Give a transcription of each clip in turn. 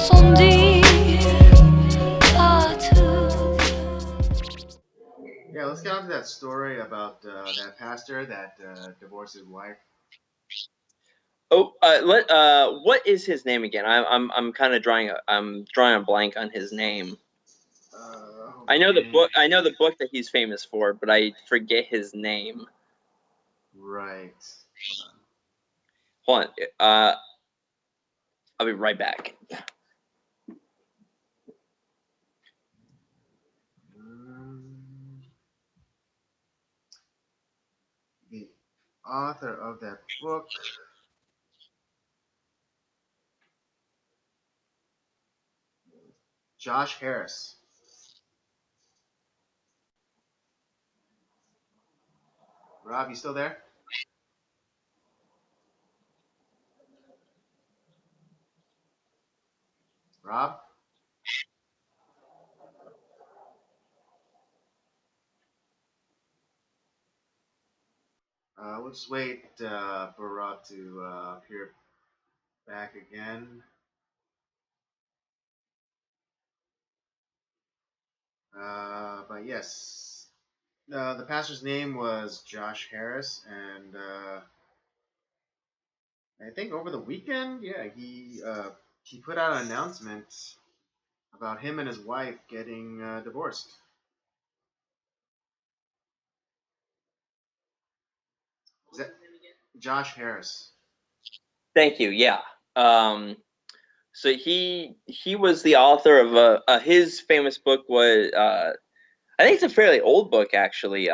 70 partout. Yeah, let's get on to that story about that pastor that divorced his wife. Oh, what is his name again? I'm kind of drawing a blank on his name. I know the book. I know the book that he's famous for, but I forget his name. Right. Hold on. I'll be right back. The author of that book. Josh Harris. Rob, you still there? Rob? We'll just wait for Rob to appear back again. But yes, the pastor's name was Josh Harris, and I think over the weekend, yeah, he put out an announcement about him and his wife getting divorced. Is that Josh Harris? Thank you. Yeah. So he was the author of his famous book was I think it's a fairly old book actually.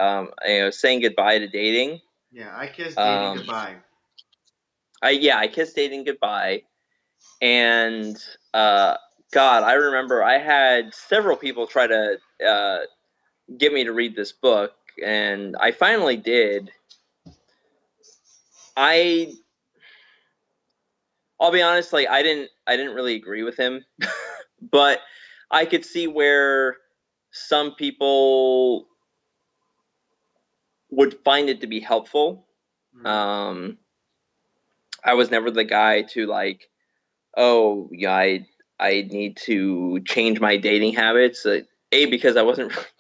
Saying Goodbye to Dating. Yeah, I Kissed Dating Goodbye. I Kissed Dating Goodbye, and God, I remember I had several people try to get me to read this book, and I finally did. I'll be honest, like I didn't really agree with him, but I could see where some people would find it to be helpful. I was never the guy to like, oh yeah, I need to change my dating habits. Because I wasn't really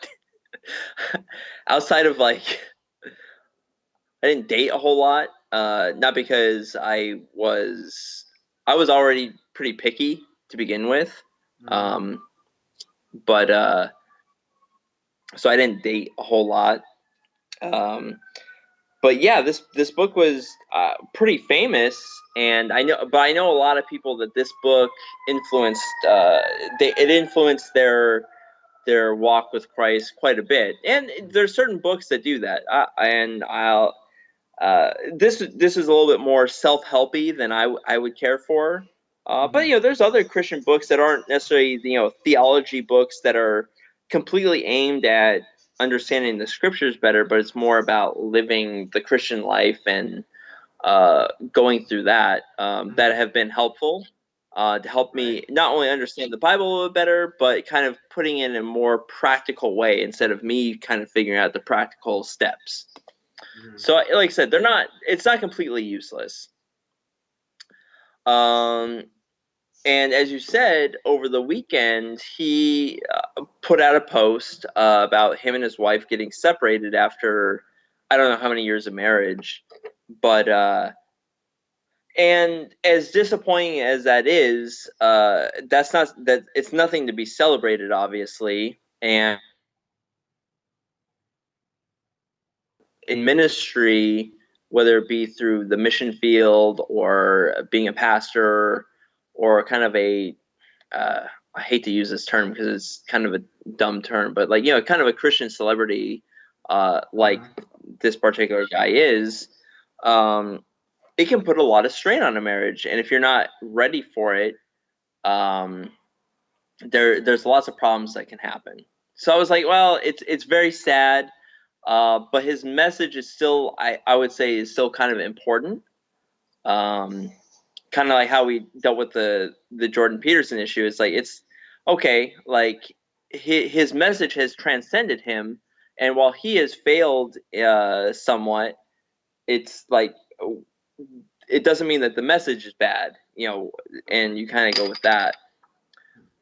outside of like I didn't date a whole lot. Not because I was already pretty picky to begin with. But so I didn't date a whole lot. But yeah, this book was pretty famous, and I know a lot of people that this book influenced. It influenced their walk with Christ quite a bit, and there's certain books that do that. This is a little bit more self-helpy than I would care for. But there's other Christian books that aren't necessarily theology books that are completely aimed at understanding the scriptures better, but it's more about living the Christian life and going through that that have been helpful to help me not only understand the Bible a little better, but kind of putting it in a more practical way instead of me kind of figuring out the practical steps. So, like I said, it's not completely useless. And as you said, over the weekend, he put out a post about him and his wife getting separated after I don't know how many years of marriage. But and as disappointing as that is, it's nothing to be celebrated, obviously. And in ministry, whether it be through the mission field or being a pastor or kind of I hate to use this term because it's kind of a dumb term, but like, kind of a Christian celebrity, like this particular guy is, it can put a lot of strain on a marriage. And if you're not ready for it, there's lots of problems that can happen. So I was like, well, it's very sad. But his message is still, I would say, is still kind of important. Kind of like how we dealt with the Jordan Peterson issue. It's like, it's okay. Like his message has transcended him, and while he has failed somewhat, it's like it doesn't mean that the message is bad, and you kind of go with that.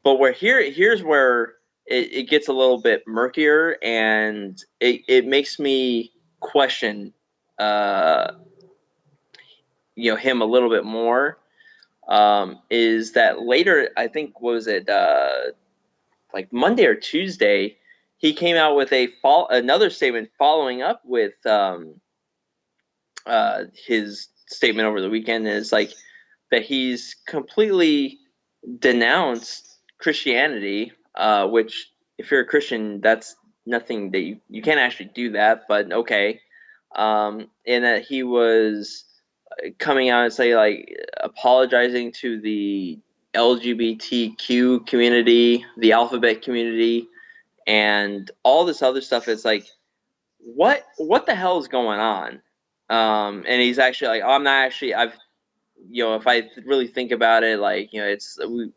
but here's where it gets a little bit murkier, and it makes me question him a little bit more. Is that later, I think, was it like Monday or Tuesday, he came out with another statement following up with his statement over the weekend, is like that he's completely denounced Christianity, which if you're a Christian, that's nothing that you can't actually do that, but okay. And that he was coming out and say, like, apologizing to the LGBTQ community, the alphabet community, and all this other stuff. It's like, what the hell is going on? And he's actually like, I'm not actually, if I really think about it, like,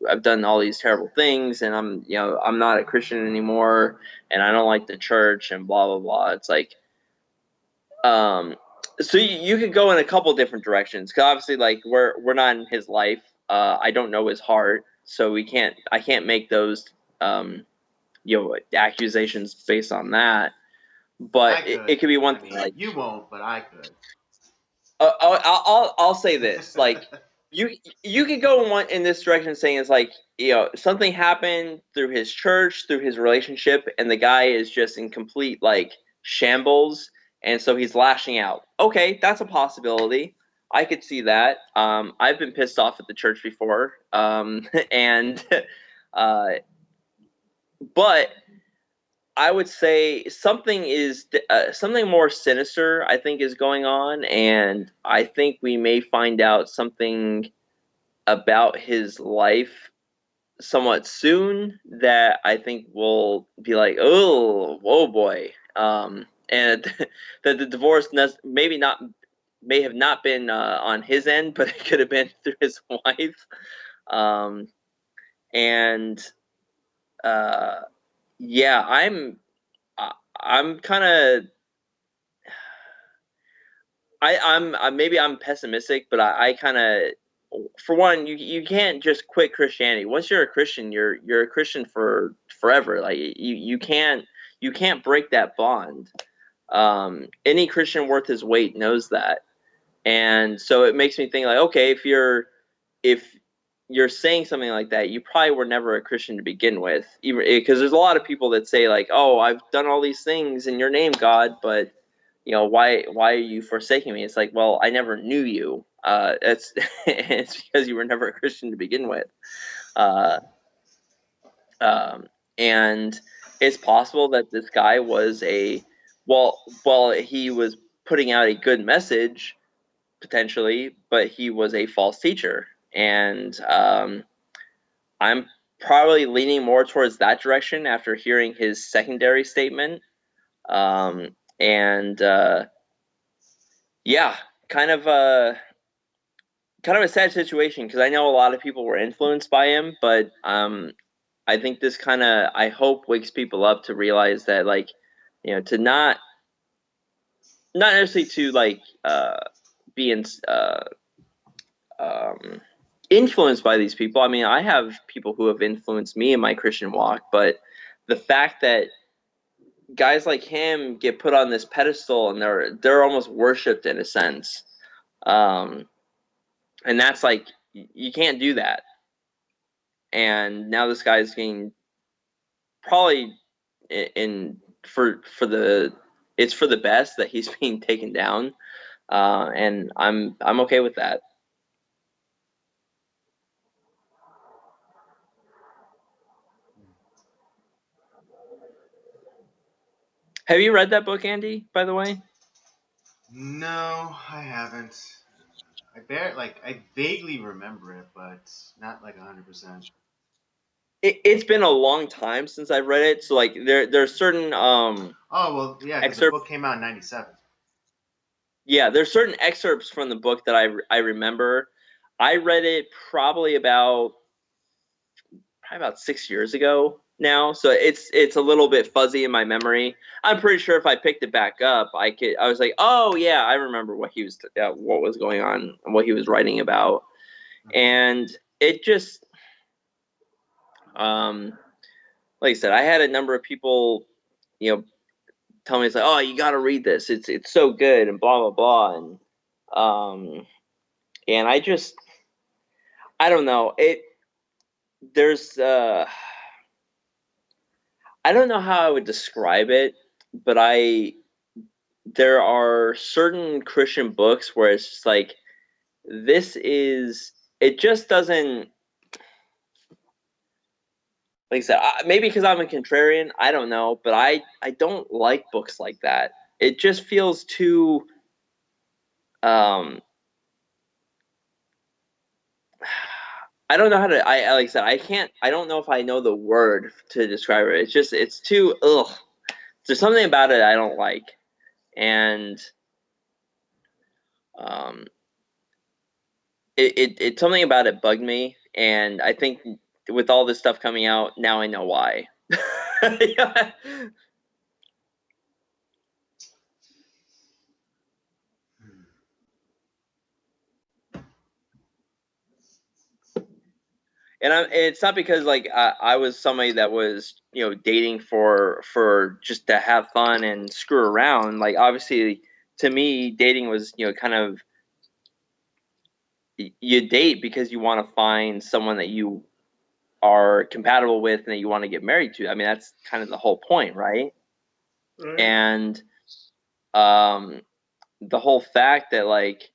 I've done all these terrible things, and I'm not a Christian anymore, and I don't like the church, and blah blah blah. It's like, so you could go in a couple different directions, because obviously, like, we're not in his life. I don't know his heart, so I can't make those accusations based on that. I But could. it could be one I thing, mean, like, you won't, but I could. I'll say this, like, you could go in this direction, saying it's like, something happened through his church, through his relationship, and the guy is just in complete, like, shambles, and so he's lashing out. Okay, that's a possibility. I could see that. I've been pissed off at the church before, and but I would say something more sinister, I think, is going on, and I think we may find out something about his life somewhat soon that I think will be like, oh, whoa, boy, and that the divorce may have not been on his end, but it could have been through his wife, and yeah, I'm kind of maybe I'm pessimistic, but I kind of, for one, you can't just quit Christianity. Once you're a Christian, you're a Christian for forever. Like, you can't break that bond. Any Christian worth his weight knows that, and so it makes me think, like, okay, if you're saying something like that, you probably were never a Christian to begin with, even because there's a lot of people that say, like, oh, I've done all these things in your name, God, but why are you forsaking me? It's like, well, I never knew you. It's because you were never a Christian to begin with. Uh, and it's possible that this guy was he was putting out a good message, potentially, but he was a false teacher. And I'm probably leaning more towards that direction after hearing his secondary statement. And yeah, kind of a sad situation, because I know a lot of people were influenced by him, but I think this I hope wakes people up to realize that, like, to not necessarily to, like, be um, influenced by these people. I mean, I have people who have influenced me in my Christian walk, but the fact that guys like him get put on this pedestal and they're almost worshipped in a sense, and that's like, you can't do that. And now this guy's getting, probably, in for the it's for the best that he's being taken down, and I'm okay with that. Have you read that book, Andy, by the way? No, I haven't. I vaguely remember it, but not like 100%. It's been a long time since I've read it, so, like, there's certain Oh well, yeah, because the excerpts. book came out in '97. Yeah, there's certain excerpts from the book that I remember. I read it probably about 6 years ago now, so it's a little bit fuzzy in my memory. I'm pretty sure if I picked it back up, I was like, oh yeah, I remember what was going on and what he was writing about. Mm-hmm. And it just, Like I said, I had a number of people, tell me it's like, oh, you got to read this. It's so good and blah blah blah, and I don't know it. There's I don't know how I would describe it, but there are certain Christian books where it's just like it just doesn't, like I said, maybe because I'm a contrarian, I don't know, but I don't like books like that. It just feels too I don't know how to. I like I said, I can't. I don't know if I know the word to describe it. It's too ugh. There's something about it I don't like, and um, it something about it bugged me, and I think with all this stuff coming out now, I know why. Yeah. And it's not because like I was somebody that was dating for just to have fun and screw around. Like obviously, to me, dating was kind of, you date because you want to find someone that you are compatible with and that you want to get married to. I mean, that's kind of the whole point, right? Right. And um, the whole fact that like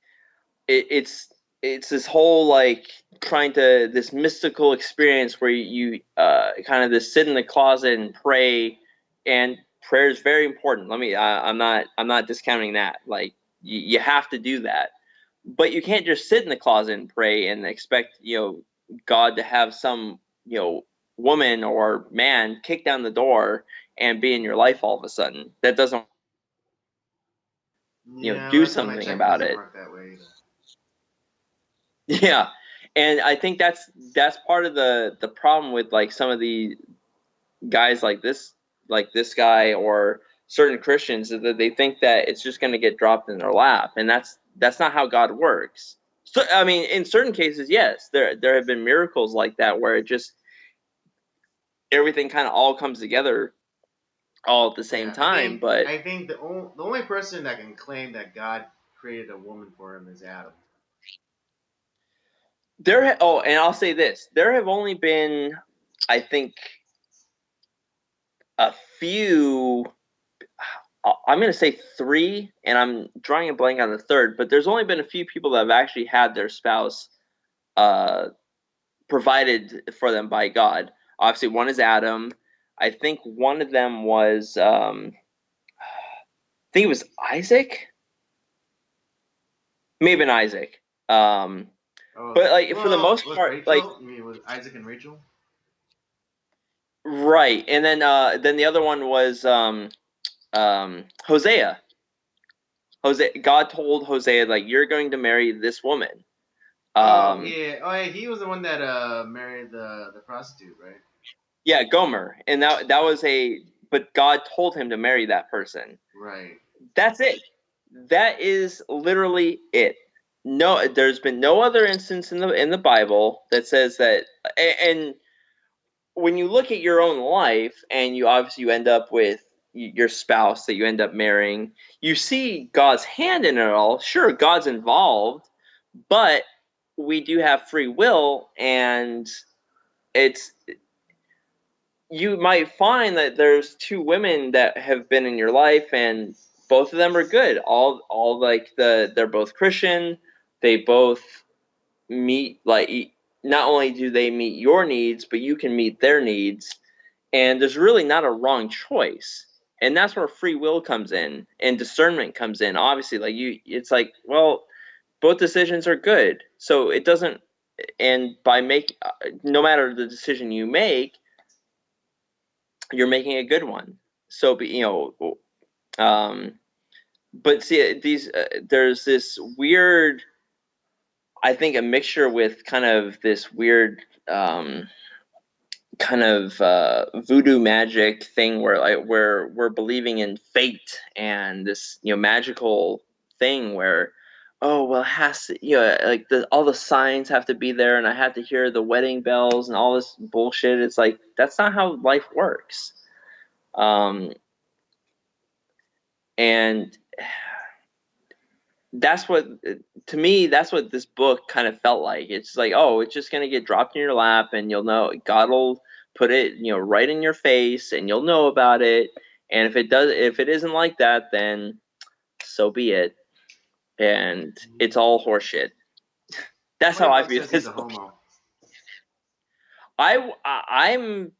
it's this whole like trying to this mystical experience where you kind of just sit in the closet and pray, and prayer is very important. I'm not discounting that. Like you have to do that, but you can't just sit in the closet and pray and expect God to have some woman or man kick down the door and be in your life all of a sudden. That doesn't Yeah, do last time I something checked, it about doesn't it. work that way either. Yeah, and I think that's part of the problem with like some of the guys like this guy or certain Christians, is that they think that it's just going to get dropped in their lap, and that's not how God works. So I mean, in certain cases, yes, there have been miracles like that where it just everything kind of all comes together all at the same Yeah, time. But I think the only person that can claim that God created a woman for him is Adam. and I'll say this: there have only been, I think, a few. I'm going to say three, and I'm drawing a blank on the third, but there's only been a few people that have actually had their spouse uh, provided for them by God. Obviously, one is Adam. I think one of them was, I think it was Isaac. Maybe Isaac. Oh, But like for the well, most was part, like Rachel? You mean was Isaac and Rachel? right, and then the other one was Hosea. God told Hosea like you're going to marry this woman. Oh Um, yeah, oh yeah, he was the one that married the prostitute, right? Yeah, Gomer, and that was but God told him to marry that person. Right. That's it. That is literally it. No, there's been no other instance in the Bible that says that. And when you look at your own life, and you end up with your spouse that you end up marrying, you see God's hand in it all. Sure, God's involved, but we do have free will, and it's you might find that there's two women that have been in your life, and both of them are good. All like they're both Christian. They both meet, like, not only do they meet your needs, but you can meet their needs, and there's really not a wrong choice. And that's where free will comes in and discernment comes in. Obviously, like it's like, well, both decisions are good. So it doesn't, and by make no matter the decision you make, you're making a good one. So, but see, there's this weird, I think, a mixture with kind of this weird, kind of voodoo magic thing where like we're believing in fate and this magical thing where, oh well, it has to, like all the signs have to be there, and I have to hear the wedding bells and all this bullshit. It's like that's not how life works. Um, and that's what, to me, that's what this book kind of felt like. It's like, oh, it's just gonna get dropped in your lap, and you'll know. God will put it, right in your face, and you'll know about it. And if it isn't like that, then so be it. And it's all horseshit. That's how 20 I bucks view says he's this a book. homo. I'm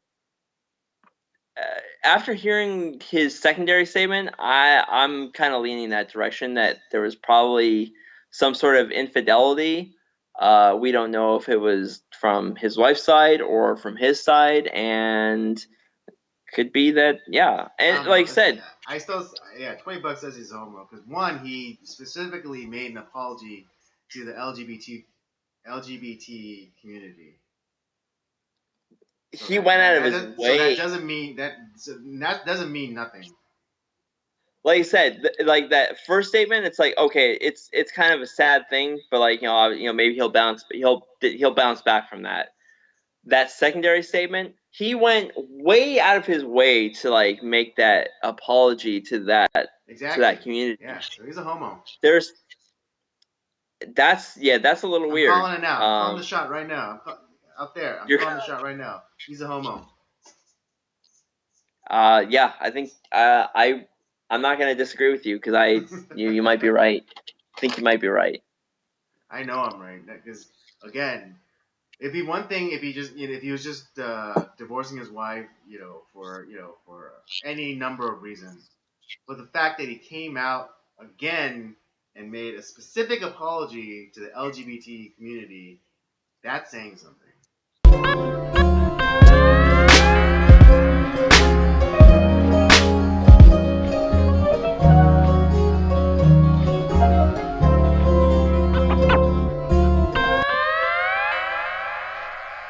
after hearing his secondary statement, I'm kind of leaning that direction that there was probably some sort of infidelity. We don't know if it was from his wife's side or from his side, and could be that, yeah. I And don't like I know. said, I still, yeah, 20 bucks says he's a homo because one, he specifically made an apology to the LGBT community. So he went out of his that way. doesn't mean nothing. Like I said, like that first statement, it's like, okay, it's kind of a sad thing, but like, maybe he'll bounce back from that. That secondary statement, he went way out of his way to like make that apology to Exactly. that community. Yeah. So he's a homo. There's that's a little I'm weird. calling it now. I'm calling the shot right now. Out there. I'm You're calling the shot right now. He's a homo. yeah, I think I'm not gonna disagree with you because you might be right. I think you might be right. I know I'm right because again, it'd be one thing if he just if he was just divorcing his wife, for any number of reasons. But the fact that he came out again and made a specific apology to the LGBT community, that's saying something.